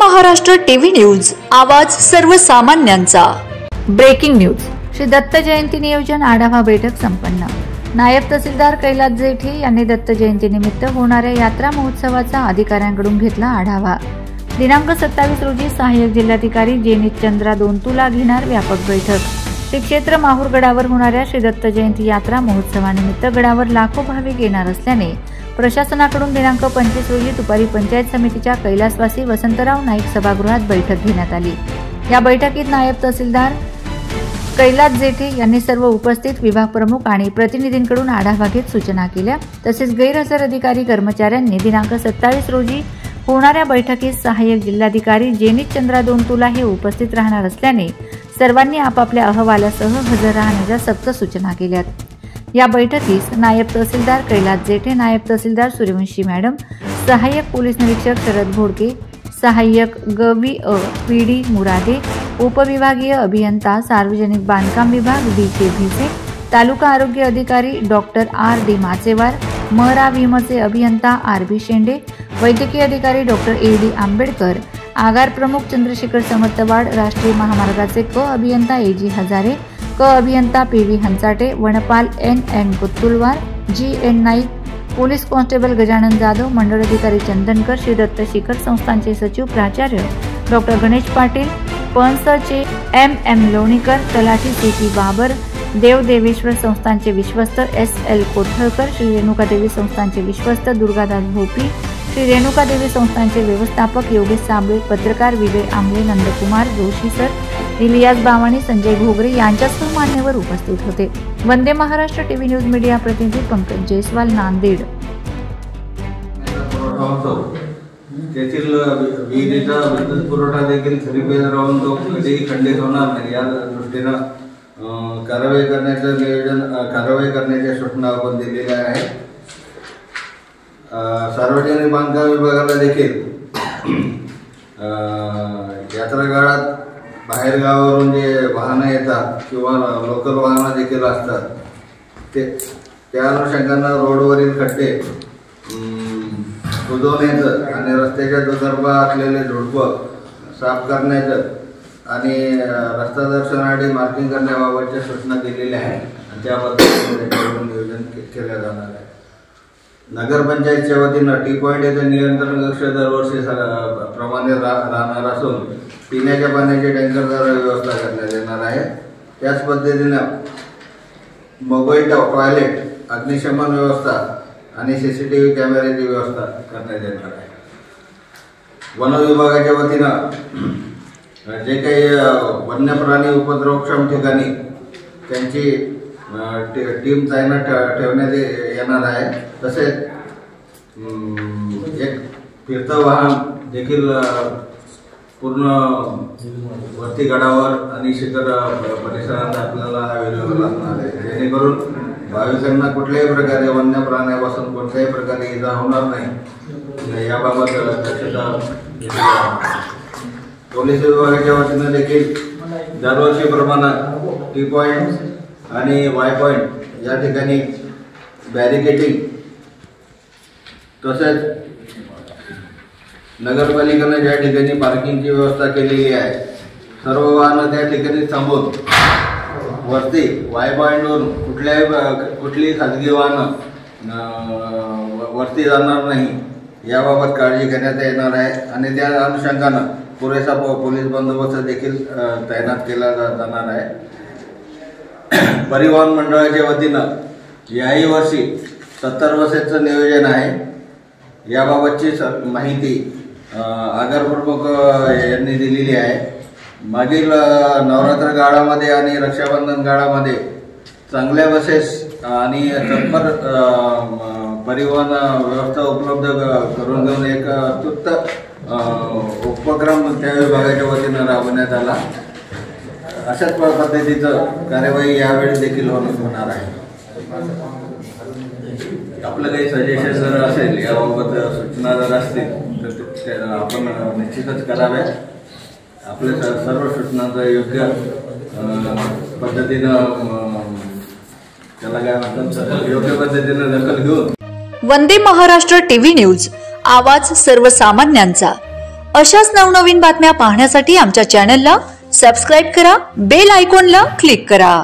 Maharashtra TV news, आवाज सर्वसामान्यांचा। Breaking news. Shri Datta Jayanti नियोजन आढावा बैठक संपन्न। नायब तहसीलदार कैलास जेठे यांनी दत्त जयंतीनिमित्त होणाऱ्या यात्रा महोत्सवाचा अधिकाऱ्यांकडून घेतला आढावा। दिनांक 27 रोजी सहाय्यक जिल्हाधिकारी जेनित चंद्रा दोनतुला घेणार व्यापक बैठक। श्री क्षेत्र माहूरगडावर होणाऱ्या श्री दत्त जयंती यात्रा महोत्सवानिमित्त गडावर लाखो भाविक येणार असल्याने प्रशासनाकडून दिनांक 25 रोजी दुपारी पंचायत समितीच्या कैलासवासी वसंतराव नाईक सभागृहात बैठक घेण्यात आली। या बैठकीत नायब तहसीलदार कैलास जेठे यांनी सर्व उपस्थित विभाग प्रमुख आणि प्रतिनिधींकडून आढावा घेत सूचना केल्या। तसेच गैरहजर अधिकारी कर्मचाऱ्यांनी दिनांक 27 रोजी होणाऱ्या बैठकीत सहाय्यक जिल्हाधिकारी जेनित चंद्रा दोनतुला हे उपस्थित राहणार असल्याने सर्वांनी आपापल्या अहवालासह हजर राहण्याच्या सक्त सूचना केल्यात। या बैठकीस नायब तहसीलदार कैलास जेठे, नायब तहसीलदार सूर्यवंशी मॅडम, सहाय्यक पोलीस निरीक्षक शरद घोडके, सहाय्यक गवी पीडी मुरादे, उपविभागीय अभियंता सार्वजनिक बांधकाम विभाग DK भिसे, तालुका आरोग्य अधिकारी डॉक्टर RD माचेवार, महरा भीमचे अभियंता RB शेंडे, वैद्यकीय अधिकारी डॉक्टर AD आंबेडकर, आगार प्रमुख चंद्रशेखर समर्थवाड, राष्ट्रीय महामार्गाचे अभियंता AG हजारे, अभियंता PV हंचाटे, वनपाल NN कुत्तुलवार, GN Naik, police constable Gajanan Jadhav, मंडळ अधिकारी चंदनकर, श्री दत्त शिखर संस्थांचे सचिव प्राचार्य डॉक्टर गणेश पाटील, पणसचे MM लोणीकर, तलाठी CP बाबर, देवदेवेश्वर संस्थांचे विश्वस्त SL कोथळकर, श्री रेणुकादेवी संस्थांचे विश्वस्त दुर्गादास भोपी, श्री रेणुकादेवी संस्थांचे व्यवस्थापक योगेश साबळे, पत्रकार विजय आंबळे, नंदकुमार जोशी सर, इलियास बावाणी, संजय घोगरे यांच्यासह मान्यवर उपस्थित होते। Vande Maharashtra TV news media प्रतिनिधी पंकज जयस्वाल, नांदेड। त्यातील विहिरीचा विद्युत पुरवठा देखील खरीप राहून तो कधीही खंडित होणार नाही या दृष्टीनं कारवाई करण्याच्या सूचना आपण दिलेल्या आहेत। सार्वजनिक बांधकाम विभागाला देखील यात्रा काळात बाहेर गावावरून जे वाहनं येतात किंवा लोकल वाहनं देखील असतात त्या अनुषंगानं रोडवरील खड्डे बुजवण्याचं आणि रस्त्याच्या दुतर्फा असलेले झुडपं साफ करण्याचं आणि रस्ता दर्शनासाठी मार्किंग करण्याबाबतच्या सूचना दिलेल्या आहेत। त्या पद्धतीने नियोजन केलं जाणार आहे। नगरपंचायतच्या वतीनं टी पॉईंट येथे नियंत्रण कक्ष दरवर्षी प्रमाणे राहणार असून पिण्याच्या पाण्याची टँकरद्वारे व्यवस्था करण्यात येणार आहे। त्याच पद्धतीनं मोबाईल टॉयलेट, अग्निशमन व्यवस्था आणि CCTV कॅमेऱ्याची व्यवस्था करण्यात येणार आहे। वन विभागाच्या वतीनं जे काही वन्य प्राणी उपद्रवक्षम ठिकाणी त्यांची टीम तैनात ठेवण्यात येणार आहे। तसेच एक फिरतं वाहन देखील पूर्ण वरती गडावर आणि शिखर परिसरात आपल्याला अवेलेबल असणार आहे, जेणेकरून भाविकांना कुठल्याही प्रकारे वन्य प्राण्यापासून कोणत्याही प्रकारे इजा होणार नाही याबाबत दक्षता पोलीस विभागाच्या वतीनं देखील दरवर्षीप्रमाणे टी पॉईंट आणि वाय पॉईंट या ठिकाणी बॅरिकेटिंग तसेच नगरपालिकेने ज्या ठिकाणी पार्किंगची व्यवस्था केलेली आहे सर्व वाहनं त्या ठिकाणी थांबवून वरती वाय पॉईंटवरून कुठलीही खाजगी वाहनं वरती जाणार नाही याबाबत काळजी घेण्यात येणार आहे आणि त्या अनुषंगानं पुरेसा पोलीस बंदोबस्त देखील तैनात केला जाणार आहे। परिवहन मंडळाच्या वतीनं याही वर्षी 70 बसेसचं नियोजन आहे। याबाबतची माहिती आगार प्रमुख यांनी दिलेली आहे। मागील नवरात्र काळामध्ये आणि रक्षाबंधन काळामध्ये चांगल्या बसेस आणि तत्पर परिवहन व्यवस्था उपलब्ध करून देऊन एक अत्युत्त उपक्रम त्या विभागाच्या वतीनं राबवण्यात आला। अशाच पद्धतीचं कार्यवाही यावेळी देखील होणार आहे। आपलं काही सजेशन जर असेल याबाबत सूचना जर असतील तर आपण निश्चितच कराव्या। आपल्या सर्व सूचनांचा योग्य पद्धतीनं त्याला काय म्हणतात योग्य पद्धतीनं दखल घेऊन वंदे महाराष्ट्र टीव्ही न्यूज, आवाज सर्वसामान्यांचा। अशाच नवनवीन बातम्या पाहण्यासाठी आमच्या चॅनलला सबस्क्राईब करा, बेल आयकॉनला क्लिक करा.